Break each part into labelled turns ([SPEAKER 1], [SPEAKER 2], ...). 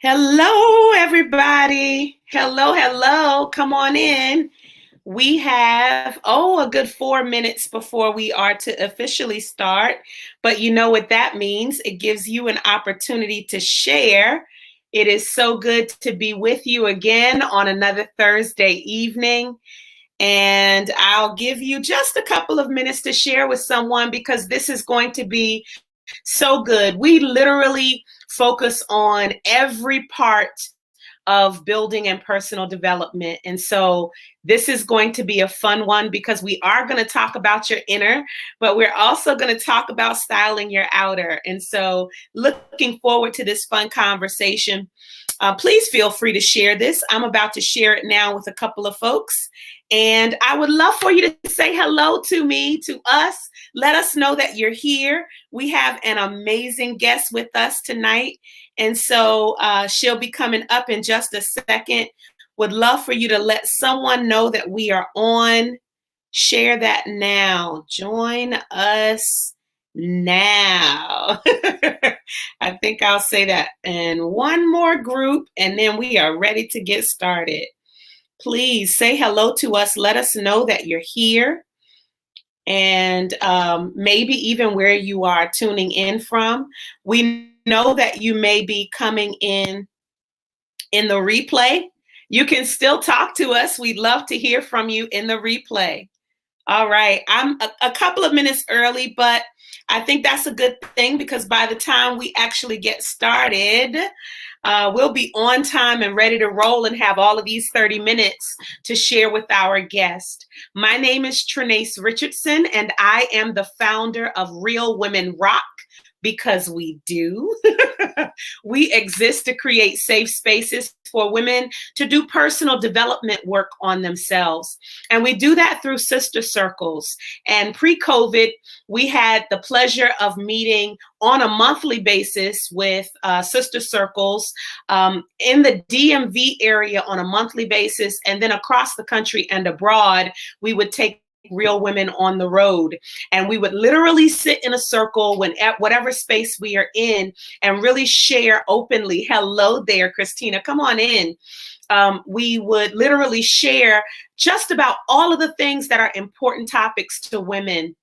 [SPEAKER 1] Hello, everybody. Hello, hello. Come on in. We have, a good 4 minutes before we are to officially start. But you know what that means? It gives you an opportunity to share. It is so good to be with you again on another Thursday evening. And I'll give you just a couple of minutes to share with someone because this is going to be so good. We literally focus on every part of building and personal development. And so this is going to be a fun one because we are going to talk about your inner, but we're also going to talk about styling your outer. And so looking forward to this fun conversation. Please feel free to share this. I'm about to share it now with a couple of folks. And I would love for you to say hello to me, to us. Let us know that you're here. We have an amazing guest with us tonight. And so she'll be coming up in just a second. Would love for you to let someone know that we are on. Share that now. Join us now. I think I'll say that in one more group, and then we are ready to get started. Please say hello to us. Let us know that you're here, and maybe even where you are tuning in from. We know that you may be coming in the replay. You can still talk to us. We'd love to hear from you in the replay. All right. I'm a couple of minutes early, but I think that's a good thing because by the time we actually get started, we'll be on time and ready to roll and have all of these 30 minutes to share with our guest. My name is Trenace Richardson, and I am the founder of Real Women Rock. Because we do. We exist to create safe spaces for women to do personal development work on themselves. And we do that through sister circles. And pre-COVID, we had the pleasure of meeting on a monthly basis with sister circles in the DMV area on a monthly basis. And then across the country and abroad, we would take real women on the road. And we would literally sit in a circle when at whatever space we are in and really share openly. Hello there, Christina. Come on in. We would literally share just about all of the things that are important topics to women.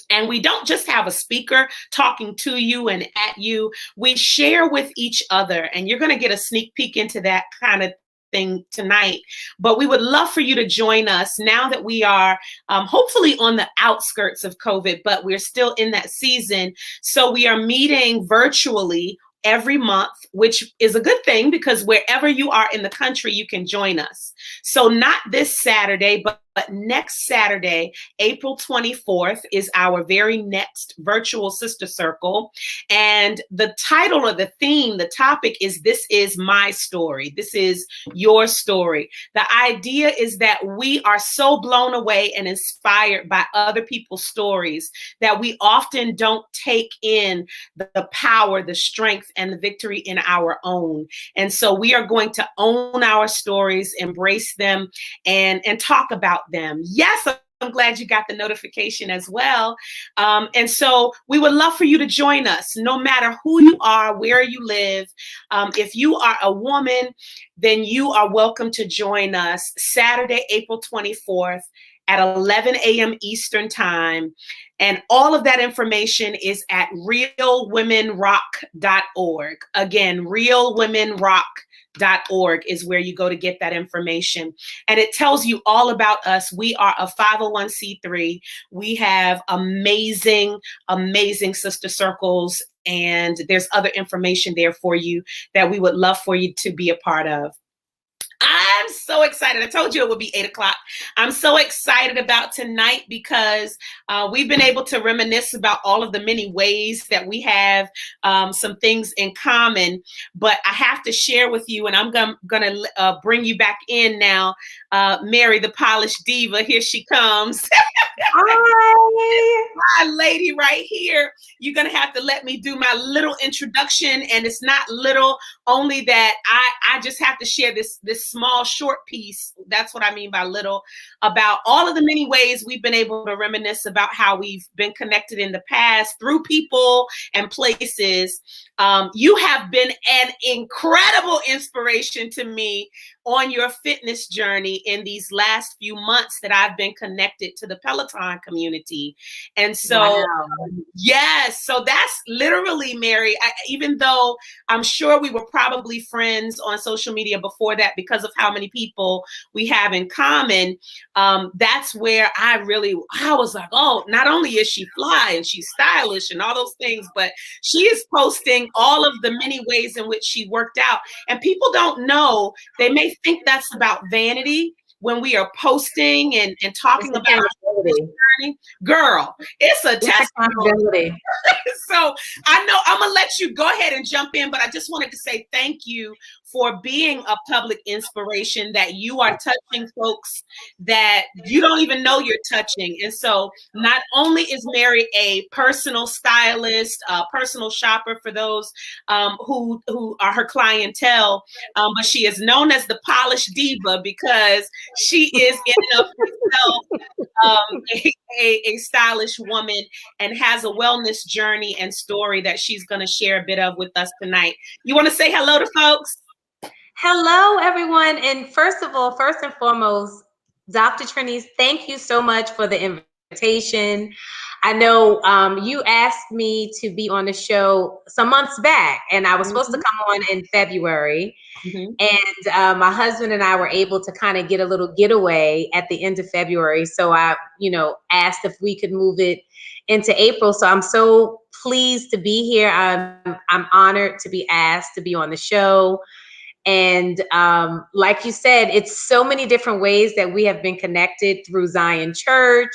[SPEAKER 1] And we don't just have a speaker talking to you and at you. We share with each other. And you're going to get a sneak peek into that kind of thing tonight, but we would love for you to join us now that we are hopefully on the outskirts of COVID, but we're still in that season. So we are meeting virtually every month, which is a good thing because wherever you are in the country, you can join us. So not this Saturday, but next Saturday, April 24th, is our very next virtual sister circle. And the title or the theme, the topic is This Is My Story. This is your story. The idea is that we are so blown away and inspired by other people's stories that we often don't take in the power, the strength, and the victory in our own. And so we are going to own our stories, embrace them, and talk about them. Yes, I'm glad you got the notification as well. And so we would love for you to join us, no matter who you are, where you live. If you are a woman, then you are welcome to join us Saturday, April 24th at 11 a.m. Eastern Time. And all of that information is at realwomenrock.org. Again, realwomenrock.org is where you go to get that information. And it tells you all about us. We are a 501c3. We have amazing, amazing sister circles. And there's other information there for you that we would love for you to be a part of. I'm so excited. I told you it would be 8 o'clock. I'm so excited about tonight because we've been able to reminisce about all of the many ways that we have some things in common. But I have to share with you, and I'm going to bring you back in now. Mary, the Polished Diva, here she comes. Hi. My lady right here. You're going to have to let me do my little introduction. And it's not little, only that I just have to share this small, short piece. That's what I mean by little, about all of the many ways we've been able to reminisce about how we've been connected in the past through people and places. You have been an incredible inspiration to me on your fitness journey in these last few months that I've been connected to the Peloton community. And so,
[SPEAKER 2] wow.
[SPEAKER 1] Yes, so that's literally, Mary, even though I'm sure we were probably friends on social media before that because of how many people we have in common, that's where I was like, oh, not only is she fly and she's stylish and all those things, but she is posting all of the many ways in which she worked out. And people don't know, they may think that's about vanity when we are posting and talking about this journey. Girl, it's a testimony. So I know I'm gonna let you go ahead and jump in, but I just wanted to say thank you for being a public inspiration, that you are touching folks that you don't even know you're touching. And so not only is Mary a personal stylist, a personal shopper for those who are her clientele, but she is known as the Polished Diva because she is in and of herself a stylish woman and has a wellness journey and story that she's going to share a bit of with us tonight. You want to say hello to folks?
[SPEAKER 2] Hello, everyone. And first and foremost, Dr. Trinice, thank you so much for the invitation. I know you asked me to be on the show some months back, and I was supposed to come on in February. And my husband and I were able to kind of get a little getaway at the end of February. So I, asked if we could move it into April. So I'm so pleased to be here. I'm honored to be asked to be on the show. And like you said, it's so many different ways that we have been connected through Zion Church,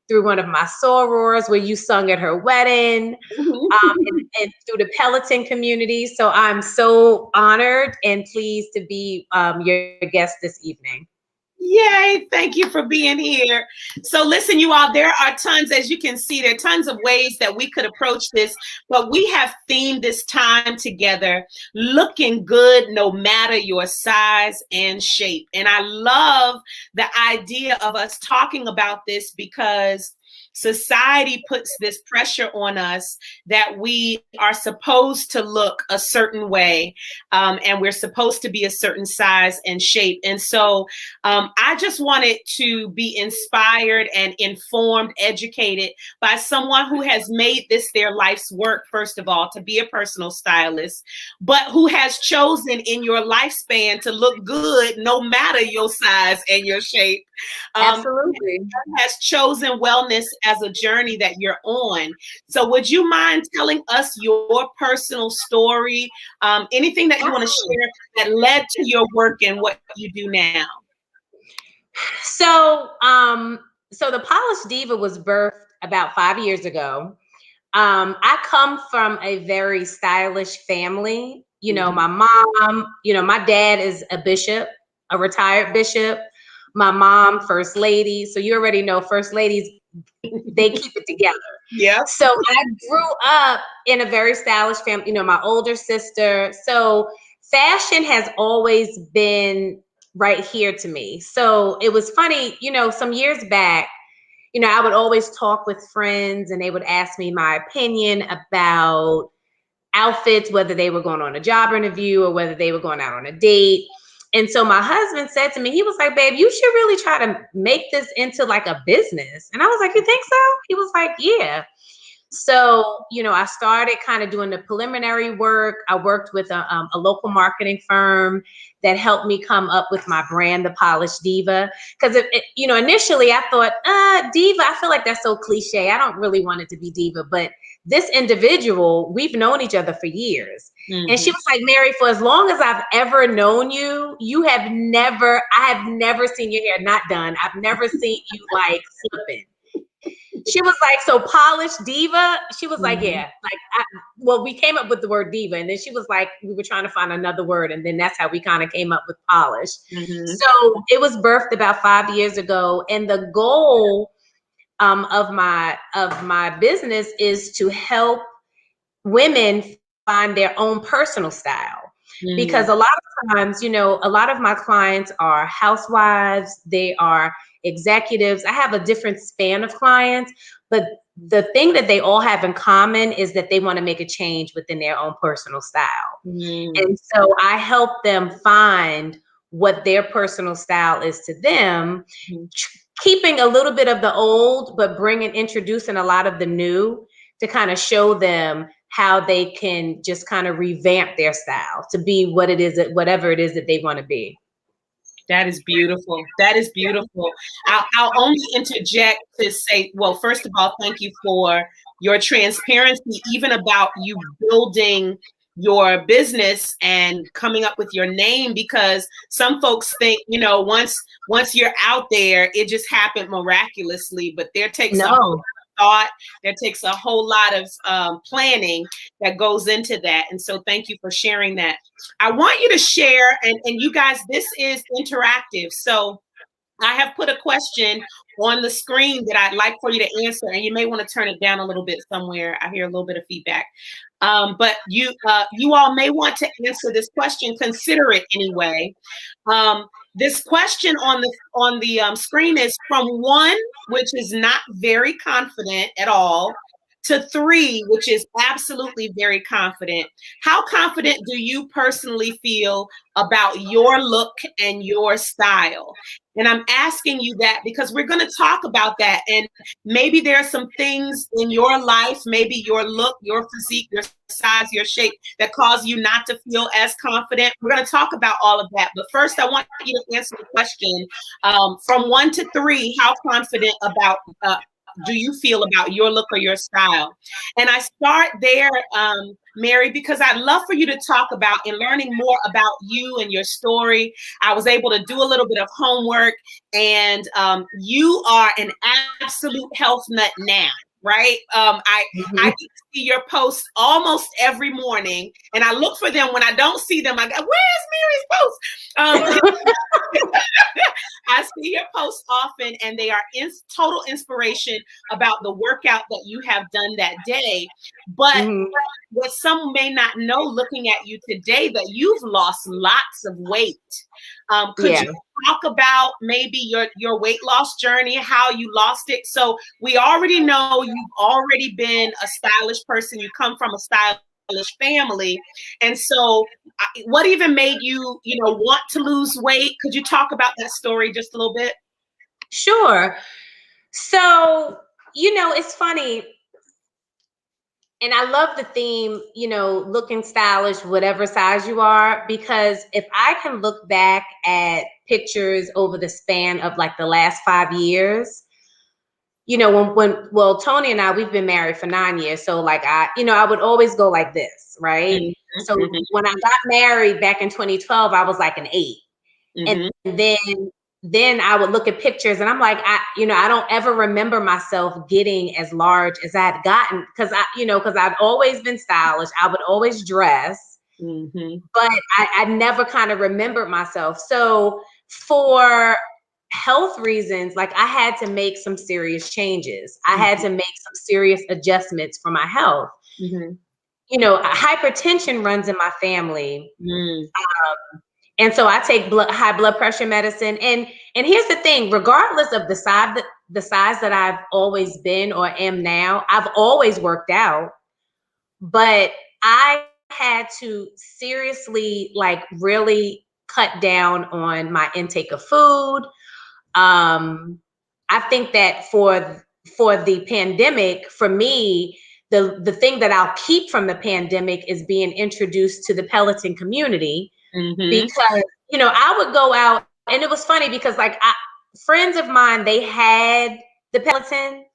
[SPEAKER 2] through one of my sorors where you sung at her wedding, and through the Peloton community. So I'm so honored and pleased to be your guest this evening.
[SPEAKER 1] Yay, thank you for being here. So listen, you all, there are tons, as you can see, there are tons of ways that we could approach this, but we have themed this time together, looking good no matter your size and shape. And I love the idea of us talking about this because society puts this pressure on us that we are supposed to look a certain way, and we're supposed to be a certain size and shape. And so I just wanted to be inspired and informed, educated by someone who has made this their life's work, first of all, to be a personal stylist, but who has chosen in your lifespan to look good no matter your size and your shape.
[SPEAKER 2] Absolutely.
[SPEAKER 1] Has chosen wellness as a journey that you're on. So would you mind telling us your personal story, anything that you want to share that led to your work and what you do now?
[SPEAKER 2] So, so the Polished Diva was birthed about 5 years ago. I come from a very stylish family. My mom, my dad is a bishop, a retired bishop. My mom, first lady. So you already know first ladies, they keep it together.
[SPEAKER 1] Yeah.
[SPEAKER 2] So I grew up in a very stylish family, my older sister. So fashion has always been right here to me. So it was funny, some years back, I would always talk with friends and they would ask me my opinion about outfits, whether they were going on a job interview or whether they were going out on a date. And so my husband said to me, he was like, babe, you should really try to make this into like a business. And I was like, you think so? He was like, yeah. So, I started kind of doing the preliminary work. I worked with a local marketing firm that helped me come up with my brand, The Polished Diva. Because, initially I thought, diva, I feel like that's so cliche. I don't really want it to be diva. But this individual, we've known each other for years. And she was like, Mary, for as long as I've ever known you, I have never seen your hair not done. I've never seen you like slipping. She was like, so Polished Diva? She was like, yeah. We came up with the word diva. And then she was like, we were trying to find another word. And then that's how we kind of came up with polished. So it was birthed about 5 years ago. And the goal of my business is to help women find their own personal style. Because
[SPEAKER 1] Mm.
[SPEAKER 2] a lot of times, a lot of my clients are housewives, they are executives. I have a different span of clients, but the thing that they all have in common is that they want to make a change within their own personal style.
[SPEAKER 1] Mm.
[SPEAKER 2] And so I help them find what their personal style is to them,
[SPEAKER 1] Mm.
[SPEAKER 2] keeping a little bit of the old, but introducing a lot of the new to kind of show them how they can just kind of revamp their style to be whatever it is that they want to be.
[SPEAKER 1] That is beautiful. That is beautiful. I'll only interject to say, well, first of all, thank you for your transparency, even about you building your business and coming up with your name, because some folks think, once you're out there, it just happened miraculously, but there takes a
[SPEAKER 2] No.
[SPEAKER 1] thought. There takes a whole lot of planning that goes into that. And so thank you for sharing that. I want you to share, and you guys, this is interactive. So I have put a question on the screen that I'd like for you to answer, and you may want to turn it down a little bit somewhere. I hear a little bit of feedback. But you all may want to answer this question. Consider it anyway. This question on the screen is from 1, which is not very confident at all, to 3, which is absolutely very confident. How confident do you personally feel about your look and your style? And I'm asking you that because we're going to talk about that. And maybe there are some things in your life, maybe your look, your physique, your size, your shape, that cause you not to feel as confident. We're going to talk about all of that. But first, I want you to answer the question from 1 to 3, how confident about do you feel about your look or your style? And I start there, Mary, because I'd love for you to talk about, in learning more about you and your story, I was able to do a little bit of homework, and you are an absolute health nut now. Right. I get to see your posts almost every morning, and I look for them. When I don't see them, I go, "Where's Mary's post?" I see your posts often, and they are total inspiration about the workout that you have done that day. But what some may not know, looking at you today, that you've lost lots of weight. Could you talk about maybe your weight loss journey, how you lost it? So we already know you've already been a stylish person. You come from a stylish family. And so what even made you, want to lose weight? Could you talk about that story just a little bit?
[SPEAKER 2] Sure. So, it's funny. And I love the theme, looking stylish, whatever size you are, because if I can look back at pictures over the span of like the last 5 years, well, Tony and I, we've been married for 9 years. So like I would always go like this, right?
[SPEAKER 1] Mm-hmm.
[SPEAKER 2] So when I got married back in 2012, I was like an 8.
[SPEAKER 1] Mm-hmm.
[SPEAKER 2] And then I would look at pictures and I'm like, I don't ever remember myself getting as large as I had gotten, because I'd always been stylish. I would always dress, but I never kind of remembered myself. So for health reasons, like I had to make some serious changes. I had to make some serious adjustments for my health. Hypertension runs in my family. And so I take high blood pressure medicine. And here's the thing, regardless of the size that I've always been or am now, I've always worked out. But I had to seriously, like, really cut down on my intake of food. I think that for the pandemic, for me, the thing that I'll keep from the pandemic is being introduced to the Peloton community. Because, I would go out, and it was funny because like friends of mine, they had the Peloton,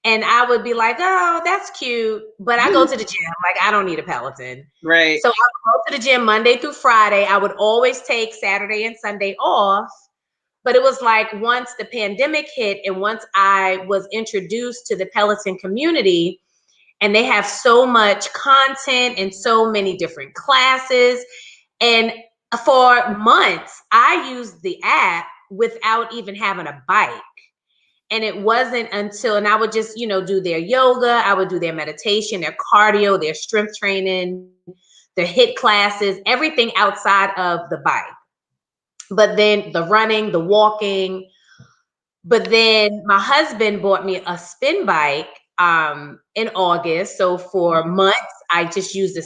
[SPEAKER 2] and I would be like, oh, that's cute. But I go to the gym, like I don't need a Peloton.
[SPEAKER 1] Right.
[SPEAKER 2] So I would go to the gym Monday through Friday. I would always take Saturday and Sunday off. But it was like once the pandemic hit and once I was introduced to the Peloton community, and they have so much content and so many different classes. And for months, I used the app without even having a bike. And it wasn't until, and I would just, do their yoga, I would do their meditation, their cardio, their strength training, the HIIT classes, everything outside of the bike. But then the running, the walking. But then my husband bought me a spin bike in August. So for months, I just used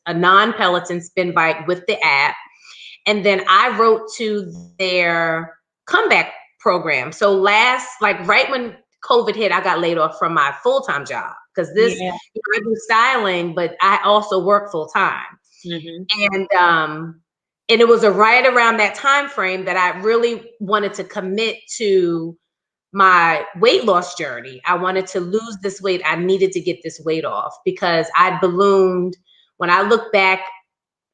[SPEAKER 2] a non-Peloton spin bike with the app. And then I wrote to their comeback program. So right when COVID hit, I got laid off from my full-time job because I do styling, but I also work full-time. And it was right around that time frame that I really wanted to commit to my weight loss journey. I wanted to lose this weight. I needed to get this weight off because I ballooned. When I look back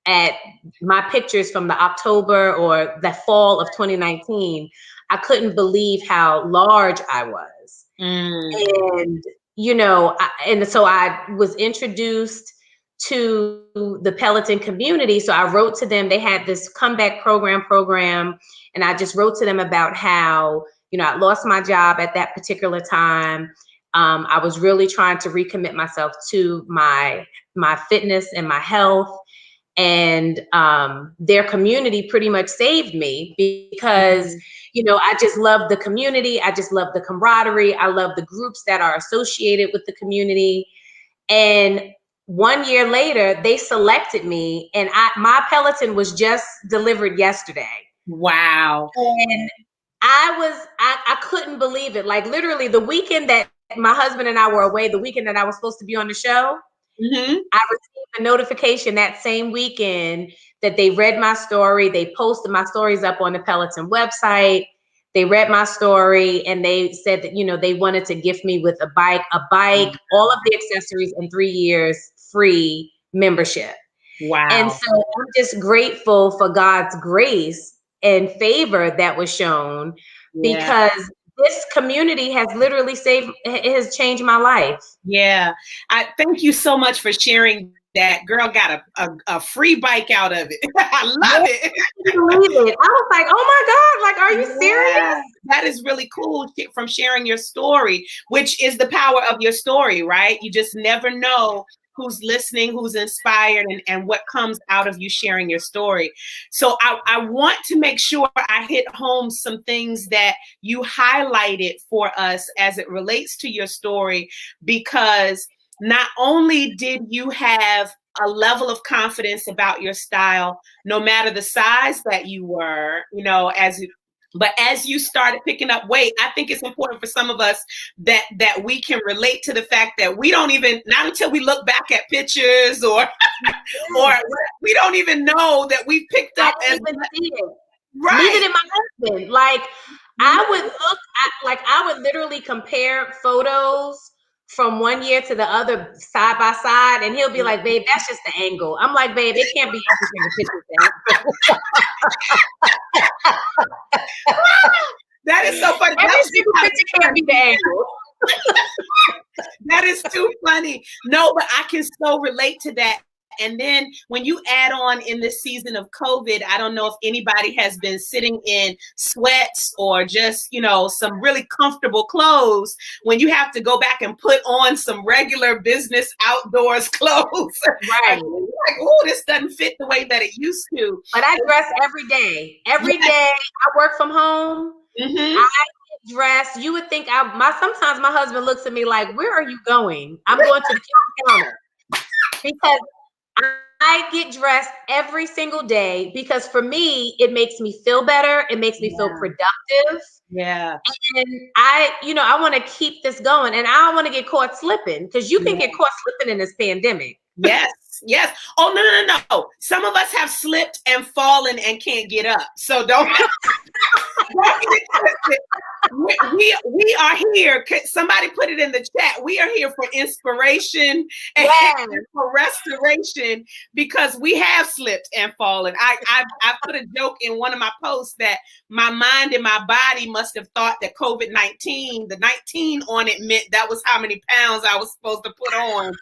[SPEAKER 2] at my pictures from the October or the fall of 2019, I couldn't believe how large I was. And, and so I was introduced to the Peloton community. So I wrote to them. They had this comeback program. And I just wrote to them about how, I lost my job at that particular time. I was really trying to recommit myself to my fitness and my health. And their community pretty much saved me because, I just love the community. I just love the camaraderie. I love the groups that are associated with the community. And 1 year later, they selected me, and my Peloton was just delivered yesterday.
[SPEAKER 1] Wow.
[SPEAKER 2] And I couldn't believe it. Like literally the weekend that my husband and I were away, the weekend that I was supposed to be on the show, I received a notification that same weekend that they read my story. They posted my stories up on the Peloton website. They read my story and they said that, they wanted to gift me with a bike, all of the accessories, and 3 years free membership.
[SPEAKER 1] Wow.
[SPEAKER 2] And so I'm just grateful for God's grace and favor that was shown because this community has literally has changed my life.
[SPEAKER 1] Yeah. I thank you so much for sharing that. Girl got a free bike out of it. I love it.
[SPEAKER 2] I believe it. I was like, oh my God, like, are you serious?
[SPEAKER 1] That is really cool from sharing your story, which is the power of your story, right? You just never know who's listening, who's inspired, and what comes out of you sharing your story. So I want to make sure I hit home some things that you highlighted for us as it relates to your story, because not only did you have a level of confidence about your style, no matter the size that you were, but as you started picking up weight, I think it's important for some of us that we can relate to the fact that we don't even, not until we look back at pictures or we don't even know that we picked up.
[SPEAKER 2] I didn't even see it. Right. Neither did my husband. Like I would literally compare photos from 1 year to the other side by side, and he'll be like, babe, that's just the angle. I'm like, babe, it can't be everything the picture.
[SPEAKER 1] That is so funny.
[SPEAKER 2] Every single picture can't be the angle.
[SPEAKER 1] That is too funny. No, but I can so relate to that. And then when you add on in this season of COVID, I don't know if anybody has been sitting in sweats or just, some really comfortable clothes when you have to go back and put on some regular business outdoors clothes.
[SPEAKER 2] Right.
[SPEAKER 1] Like, oh, this doesn't fit the way that it used to.
[SPEAKER 2] But I dress every day. Every day I work from home. I get dressed. You would think sometimes my husband looks at me like, where are you going? I'm going to the counter. Because I get dressed every single day because for me, it makes me feel better. It makes me feel productive.
[SPEAKER 1] Yeah.
[SPEAKER 2] And I want to keep this going, and I don't want to get caught slipping because you can get caught slipping in this pandemic.
[SPEAKER 1] Yes. Oh, no. Some of us have slipped and fallen and can't get up. So don't get it. We are here. Somebody put it in the chat. We are here for inspiration and for restoration because we have slipped and fallen. I put a joke in one of my posts that my mind and my body must have thought that COVID-19, the 19 on it meant that was how many pounds I was supposed to put on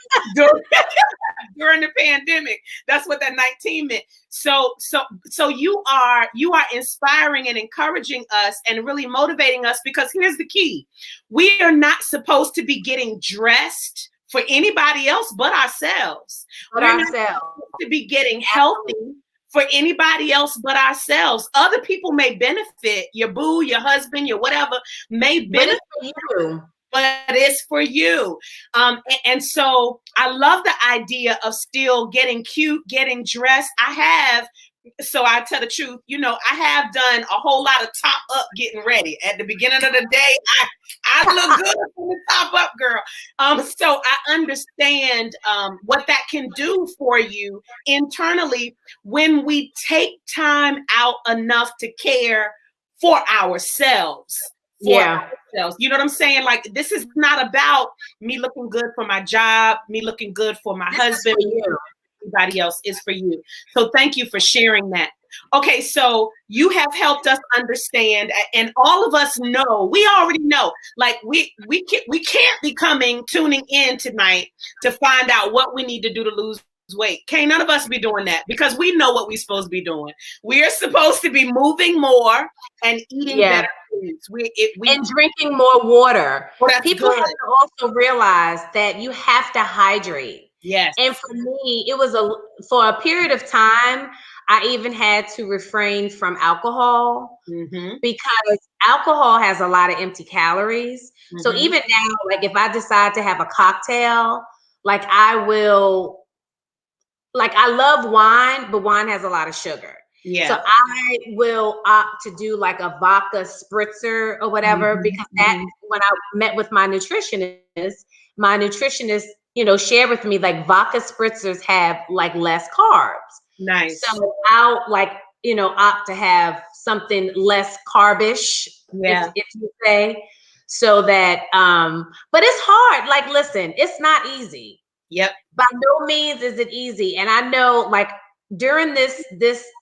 [SPEAKER 1] during the pandemic. That's what that 19 meant. So you are inspiring and encouraging us and really motivating us, because here's the key. We are not supposed to be getting dressed for anybody else but ourselves.
[SPEAKER 2] But
[SPEAKER 1] We're not
[SPEAKER 2] ourselves.
[SPEAKER 1] supposed to be getting healthy for anybody else but ourselves. Other people may benefit, your boo, your husband, your whatever may
[SPEAKER 2] But
[SPEAKER 1] benefit,
[SPEAKER 2] it's for you.
[SPEAKER 1] but it's for you. And so I love the idea of still getting cute, getting dressed. So I tell the truth, I have done a whole lot of top up getting ready. At the beginning of the day, I look good from the top up, girl. So I understand what that can do for you internally when we take time out enough to care for ourselves.
[SPEAKER 2] Yeah.
[SPEAKER 1] You know what I'm saying? Like, this is not about me looking good for my job, me looking good for my husband. Everybody else is for you. So thank you for sharing that. Okay, so you have helped us understand, and all of us know, we already know, like we can't be tuning in tonight to find out what we need to do to lose weight. Can't none of us be doing that, because we know what we're supposed to be doing. We are supposed to be moving more and eating better foods.
[SPEAKER 2] And drinking more water. People
[SPEAKER 1] good.
[SPEAKER 2] have to also realize that you have to hydrate.
[SPEAKER 1] Yes.
[SPEAKER 2] And for me, it was for a period of time, I even had to refrain from alcohol because alcohol has a lot of empty calories. So even now, like if I decide to have a cocktail, like I love wine, but wine has a lot of sugar. Yeah. So I will opt to do like a vodka spritzer or whatever, because when I met with my nutritionist, shared with me like vodka spritzers have like less carbs.
[SPEAKER 1] Nice.
[SPEAKER 2] So I'll opt to have something less carbish, if you say, so that but it's hard. Like, listen, it's not easy.
[SPEAKER 1] Yep.
[SPEAKER 2] By no means is it easy. And I know, like, during this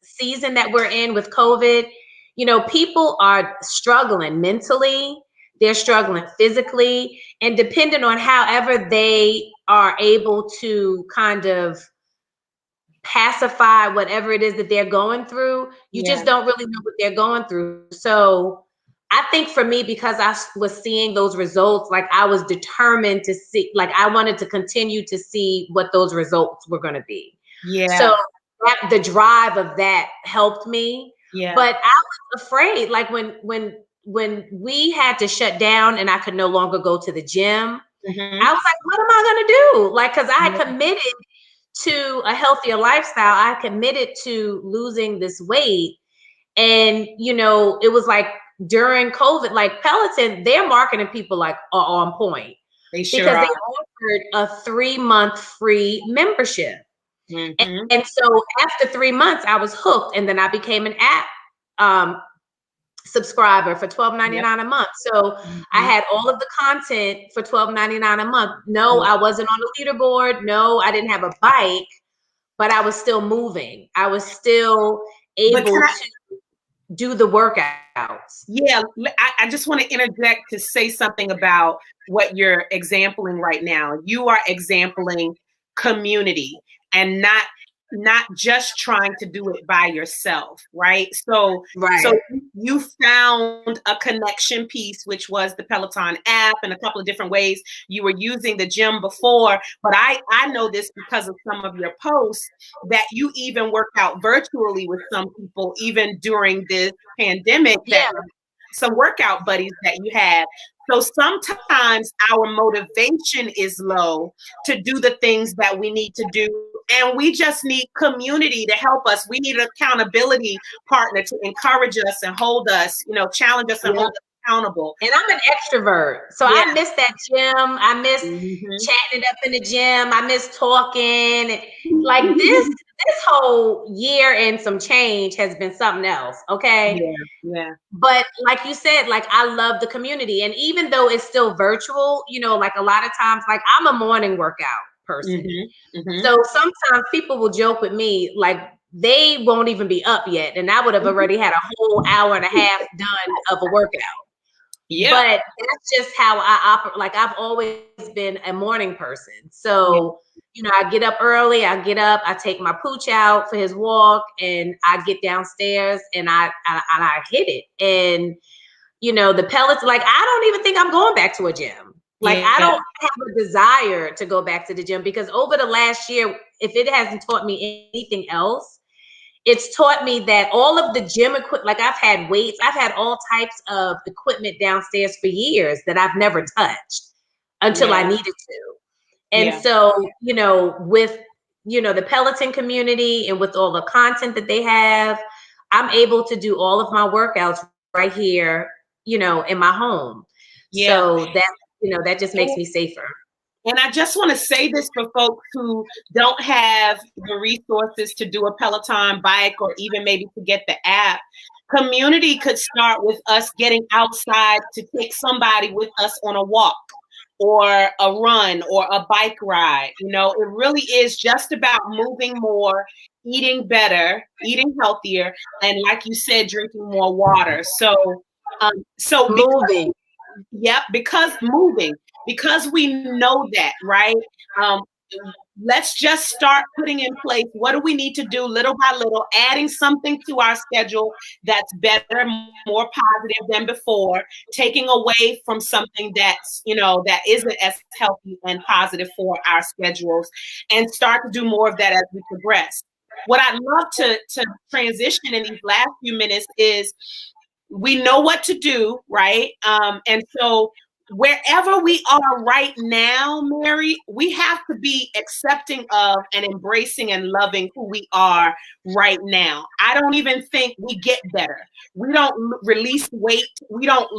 [SPEAKER 2] season that we're in with COVID, people are struggling mentally, they're struggling physically, and depending on however they are able to kind of pacify whatever it is that they're going through, you just don't really know what they're going through. So I think for me, because I was seeing those results, like I was determined to see, like I wanted to continue to see what those results were going to be.
[SPEAKER 1] Yeah.
[SPEAKER 2] So the drive of that helped me.
[SPEAKER 1] Yeah.
[SPEAKER 2] But I was afraid, like when we had to shut down and I could no longer go to the gym, I was like, what am I going to do? Like, because I had committed to a healthier lifestyle. I committed to losing this weight. And, it was like during COVID, like Peloton, their marketing people like are on point.
[SPEAKER 1] They sure
[SPEAKER 2] because
[SPEAKER 1] are.
[SPEAKER 2] they offered a 3-month free membership. And so after 3 months, I was hooked. And then I became an app subscriber for $12.99 a month. So I had all of the content for $12.99 a month. No, I wasn't on the leaderboard. No, I didn't have a bike, but I was still moving. I was still able to do the workouts.
[SPEAKER 1] Yeah, I just want to interject to say something about what you're exempling right now. You are exempling community and not just trying to do it by yourself, right? So you found a connection piece, which was the Peloton app and a couple of different ways. You were using the gym before, but I know this because of some of your posts that you even work out virtually with some people, even during this pandemic, that some workout buddies that you have. So sometimes our motivation is low to do the things that we need to do. And we just need community to help us. We need an accountability partner to encourage us and hold us, challenge us and hold us accountable.
[SPEAKER 2] And I'm an extrovert. So I miss that gym. I miss chatting it up in the gym. I miss talking. Like this whole year and some change has been something else. Okay.
[SPEAKER 1] Yeah. But
[SPEAKER 2] like you said, like I love the community. And even though it's still virtual, like a lot of times, like I'm a morning workout person. So sometimes people will joke with me, like they won't even be up yet. And I would have already had a whole hour and a half done of a workout. Yeah. But that's just how I operate. Like I've always been a morning person. So, I get up early, I take my pooch out for his walk, and I get downstairs and I hit it. And, the pellets, like I don't even think I'm going back to a gym. Like, I
[SPEAKER 1] Yeah.
[SPEAKER 2] don't have a desire to go back to the gym, because over the last year, if it hasn't taught me anything else, it's taught me that all of the gym equipment, like I've had weights, I've had all types of equipment downstairs for years that I've never touched until I
[SPEAKER 1] Yeah.
[SPEAKER 2] needed to. And
[SPEAKER 1] Yeah.
[SPEAKER 2] so, with, the Peloton community and with all the content that they have, I'm able to do all of my workouts right here, in my home.
[SPEAKER 1] Yeah.
[SPEAKER 2] So that just makes me safer.
[SPEAKER 1] And I just want to say this for folks who don't have the resources to do a Peloton bike or even maybe to get the app. Community could start with us getting outside to take somebody with us on a walk or a run or a bike ride. It really is just about moving more, eating better, eating healthier, and like you said, drinking more water. So because
[SPEAKER 2] Moving.
[SPEAKER 1] Yep, because we know that, right? Um, let's just start putting in place what do we need to do little by little, adding something to our schedule that's better, more positive than before, taking away from something that isn't as healthy and positive for our schedules, and start to do more of that as we progress. What I'd love to transition in these last few minutes is we know what to do, right? And so wherever we are right now, Mary, we have to be accepting of and embracing and loving who we are right now. I don't even think we get better. We don't release weight. We don't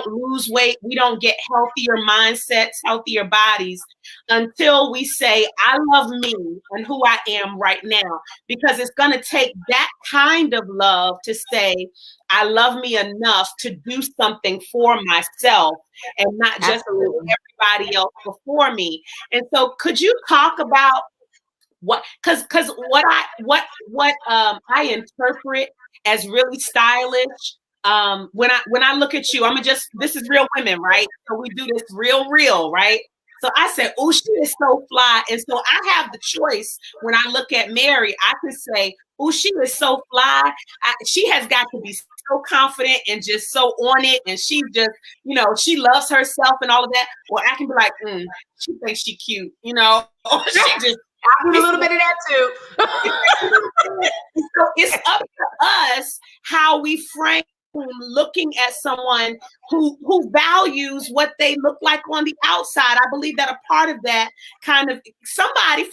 [SPEAKER 1] lose weight. We don't get healthier mindsets, healthier bodies until we say, I love me and who I am right now. Because it's going to take that kind of love to say, I love me enough to do something for myself and not just for
[SPEAKER 2] Absolutely.
[SPEAKER 1] everybody else before me. And so could you talk about because what I interpret as really stylish, when I look at you, this is real women, right? So we do this real, right? So I said, oh, she is so fly. And so I have the choice when I look at Mary, I can say, oh, she is so fly. She has got to be so confident and just so on it. And she just, she loves herself and all of that. Or I can be like, she thinks she cute, or she just,
[SPEAKER 2] I do a little bit of that too.
[SPEAKER 1] so it's up to us how we frame looking at someone who values what they look like on the outside. I believe that a part of that kind of somebody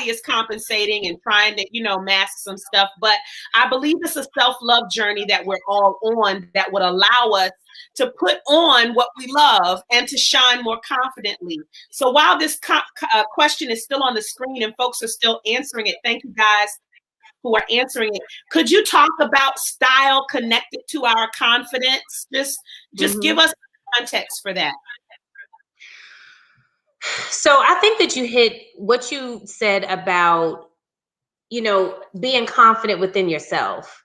[SPEAKER 1] is compensating and trying to, mask some stuff. But I believe it's a self-love journey that we're all on that would allow us to put on what we love and to shine more confidently. So while this question is still on the screen and folks are still answering it, thank you guys who are answering it. Could you talk about style connected to our confidence? Just give us context for that.
[SPEAKER 2] So I think that you hit what you said about, being confident within yourself.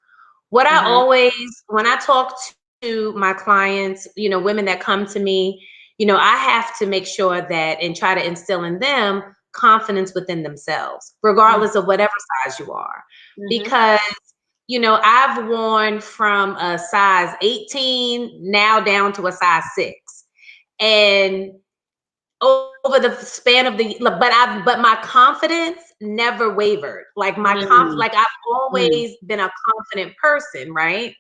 [SPEAKER 2] What I always, when I talk to my clients, women that come to me, I have to make sure that and try to instill in them confidence within themselves, regardless of whatever size you are. Because, I've worn from a size 18 now down to a size 6. And over the span of but my confidence never wavered. Like like I've always been a confident person, right?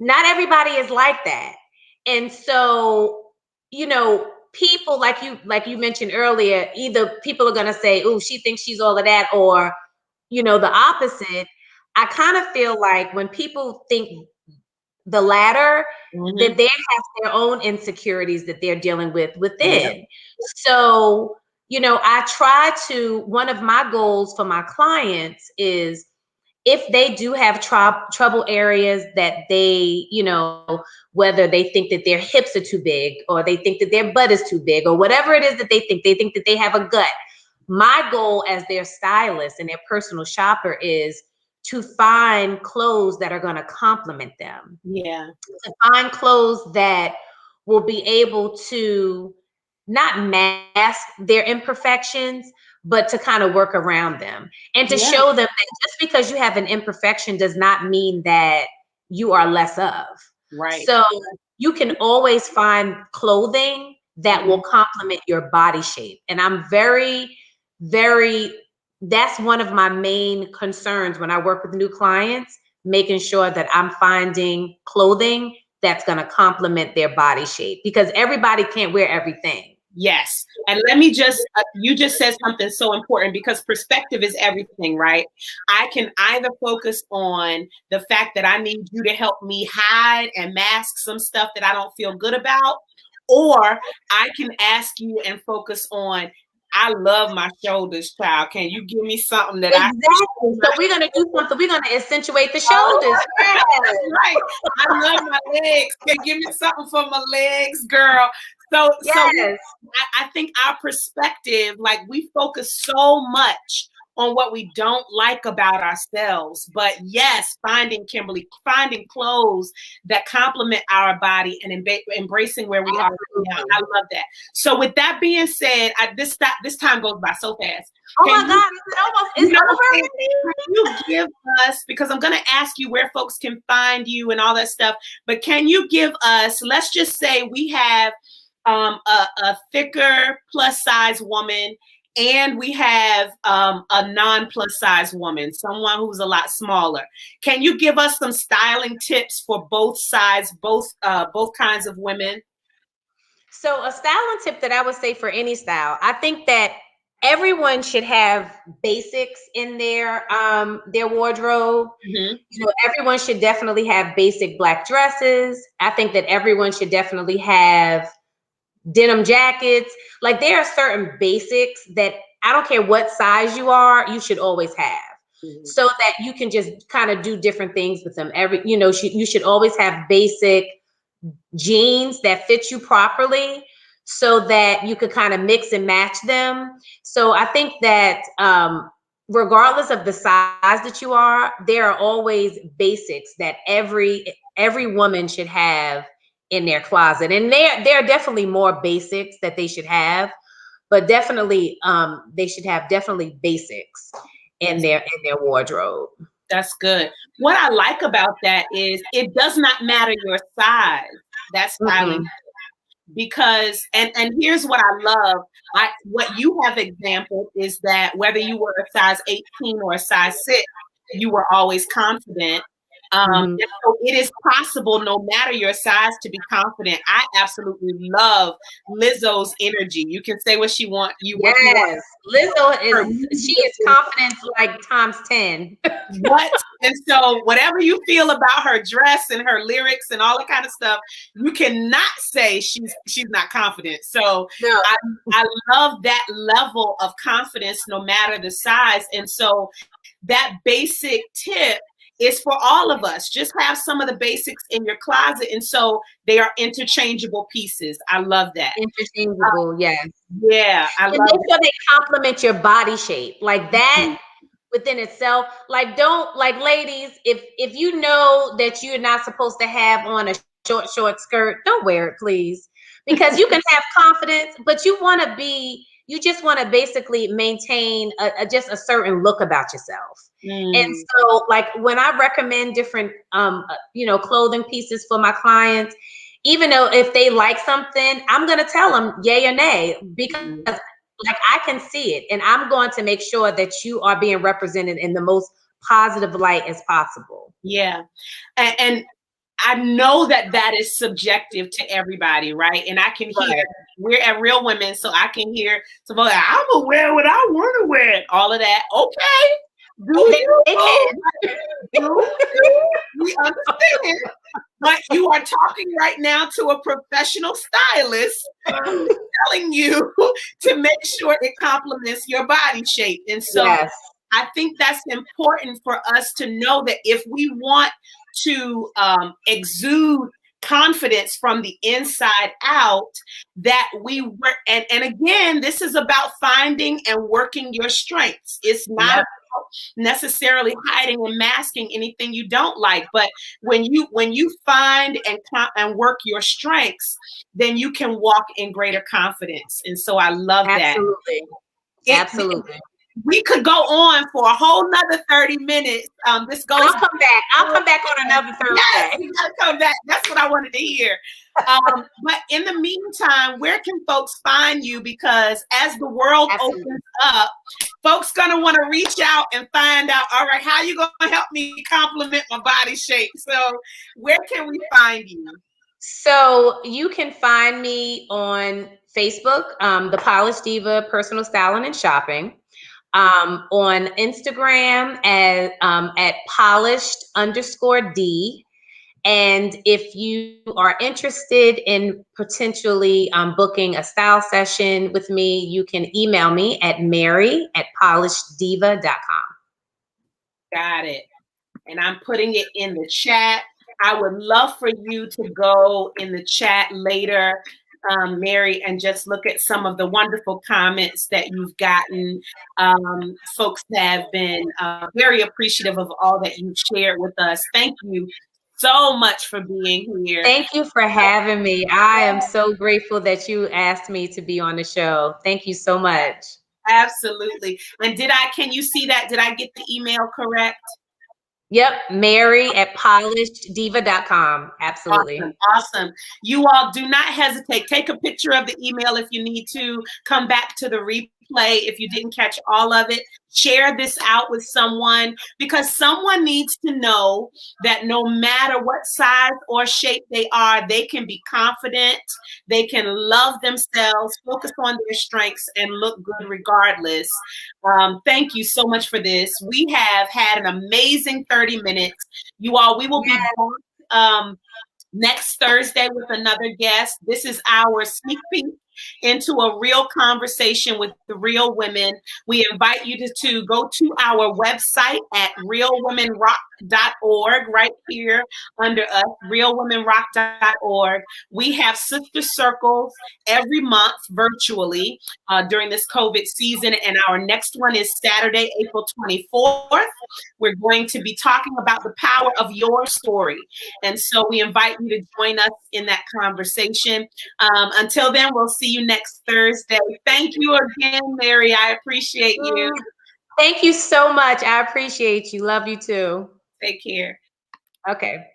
[SPEAKER 2] Not everybody is like that. And so, people like you mentioned earlier, either people are going to say, oh, she thinks she's all of that, or, the opposite. I kind of feel like when people think the latter, that they have their own insecurities that they're dealing with within. So, one of my goals for my clients is, if they do have trouble areas that they, whether they think that their hips are too big, or they think that their butt is too big, or whatever it is that they think that they have a gut. My goal as their stylist and their personal shopper is to find clothes that are going to complement them.
[SPEAKER 1] Yeah.
[SPEAKER 2] To find clothes that will be able to not mask their imperfections, but to kind of work around them, and to show them that just because you have an imperfection does not mean that you are less of.
[SPEAKER 1] Right.
[SPEAKER 2] So you can always find clothing that will complement your body shape. And I'm very, very, that's one of my main concerns when I work with new clients, making sure that I'm finding clothing that's going to complement their body shape, because everybody can't wear everything.
[SPEAKER 1] Yes. And let me just, you just said something so important, because perspective is everything, right? I can either focus on the fact that I need you to help me hide and mask some stuff that I don't feel good about, or I can ask you and focus on, I love my shoulders, child. Can you give me something that
[SPEAKER 2] exactly. So we're going to do something. We're going to accentuate the shoulders.
[SPEAKER 1] Yes. Right. I love my legs. Can you give me something for my legs, girl? So I think our perspective, like, we focus so much on what we don't like about ourselves. But yes, finding clothes that complement our body and embracing where we are right now. I love that. So with that being said, this time goes by so fast.
[SPEAKER 2] Oh my God, it's over.
[SPEAKER 1] Can you give us, because I'm going to ask you where folks can find you and all that stuff, but can you give us, let's just say we have a thicker plus size woman, and we have a non plus size woman, someone who's a lot smaller. Can you give us some styling tips for both sides, both kinds of women?
[SPEAKER 2] So a styling tip that I would say for any style, I think that everyone should have basics in their wardrobe.
[SPEAKER 1] Mm-hmm.
[SPEAKER 2] You know, everyone should definitely have basic black dresses. I think that everyone should definitely have denim jackets. Like, there are certain basics that I don't care what size you are, you should always have. Mm-hmm. So that you can just kind of do different things with them. You should always have basic jeans that fit you properly, so that you could kind of mix and match them. So I think that regardless of the size that you are, there are always basics that every woman should have in their closet. And there are definitely more basics that they should have, but definitely they should have definitely basics in their wardrobe.
[SPEAKER 1] That's good. What I like about that is it does not matter your size. That's styling. Because and here's what I love. What you have exampled is that whether you were a size 18 or a size 6, you were always confident. So it is possible, no matter your size, to be confident. I absolutely love Lizzo's energy. You can say what she wants.
[SPEAKER 2] Yes, Lizzo she is confidence like times 10.
[SPEAKER 1] What? And so whatever you feel about her dress and her lyrics and all that kind of stuff, you cannot say she's not confident. So no. I love that level of confidence, no matter the size. And so that basic tip is for all of us. Just have some of the basics in your closet, and so they are interchangeable pieces. I love that.
[SPEAKER 2] Interchangeable, yes.
[SPEAKER 1] Yeah, I love
[SPEAKER 2] make sure they complement your body shape, like that. Within itself. Like, don't, like, ladies, if you know that you're not supposed to have on a short skirt, don't wear it, please, because you can have confidence, but you just want to basically maintain just a certain look about yourself. And so, like, when I recommend different clothing pieces for my clients, even though if they like something, I'm going to tell them yay or nay, because like, I can see it, and I'm going to make sure that you are being represented in the most positive light as possible.
[SPEAKER 1] Yeah. And I know that is subjective to everybody, right? And I can hear, we're at Real Women, so I can hear some like, I'm gonna wear what I want to wear, all of that. Okay. We understand. But you are talking right now to a professional stylist who's telling you to make sure it complements your body shape. And so I think that's important for us to know, that if we want to exude confidence from the inside out, that we work. And again, this is about finding and working your strengths. It's not about necessarily hiding and masking anything you don't like, but when you find and work your strengths, then you can walk in greater confidence. And so I love that.
[SPEAKER 2] Absolutely.
[SPEAKER 1] we could go on for a whole nother 30 minutes. This goes.
[SPEAKER 2] I'll come back. I'll come back on another
[SPEAKER 1] Yes,
[SPEAKER 2] Thursday.
[SPEAKER 1] you gotta come back. That's what I wanted to hear. But in the meantime, where can folks find you? Because as the world
[SPEAKER 2] Absolutely.
[SPEAKER 1] opens up, folks gonna want to reach out and find out, all right, how you gonna help me compliment my body shape? So where can we find you?
[SPEAKER 2] So you can find me on Facebook, the Polished Diva Personal Styling and Shopping. On Instagram at polished_D. And if you are interested in potentially booking a style session with me, you can email me at mary@polisheddiva.com.
[SPEAKER 1] Got it. And I'm putting it in the chat. I would love for you to go in the chat later, Mary, and just look at some of the wonderful comments that you've gotten. Folks have been very appreciative of all that you've shared with us. Thank you so much for being here.
[SPEAKER 2] Thank you for having me. I am so grateful that you asked me to be on the show. Thank you so much.
[SPEAKER 1] Absolutely. And can you see that? Did I get the email correct?
[SPEAKER 2] Yep, mary@polisheddiva.com. Absolutely.
[SPEAKER 1] Awesome. Awesome. You all do not hesitate. Take a picture of the email if you need to. Come back to the replay if you didn't catch all of it. Share this out with someone, because someone needs to know that no matter what size or shape they are, they can be confident, they can love themselves, focus on their strengths, and look good regardless. Thank you so much for this. We have had an amazing 30 minutes. You all, we will be back next Thursday with another guest. This is our sneak peek into a real conversation with the real women. We invite you to go to our website at realwomenrock.org, right here under us, realwomenrock.org. We have sister circles every month virtually during this COVID season, and our next one is Saturday, April 24th. We're going to be talking about the power of your story. And so we invite you to join us in that conversation. Until then, we'll see you next Thursday. Thank you again, Mary. I appreciate you.
[SPEAKER 2] Thank you so much. I appreciate you. Love you too.
[SPEAKER 1] Take care.
[SPEAKER 2] Okay.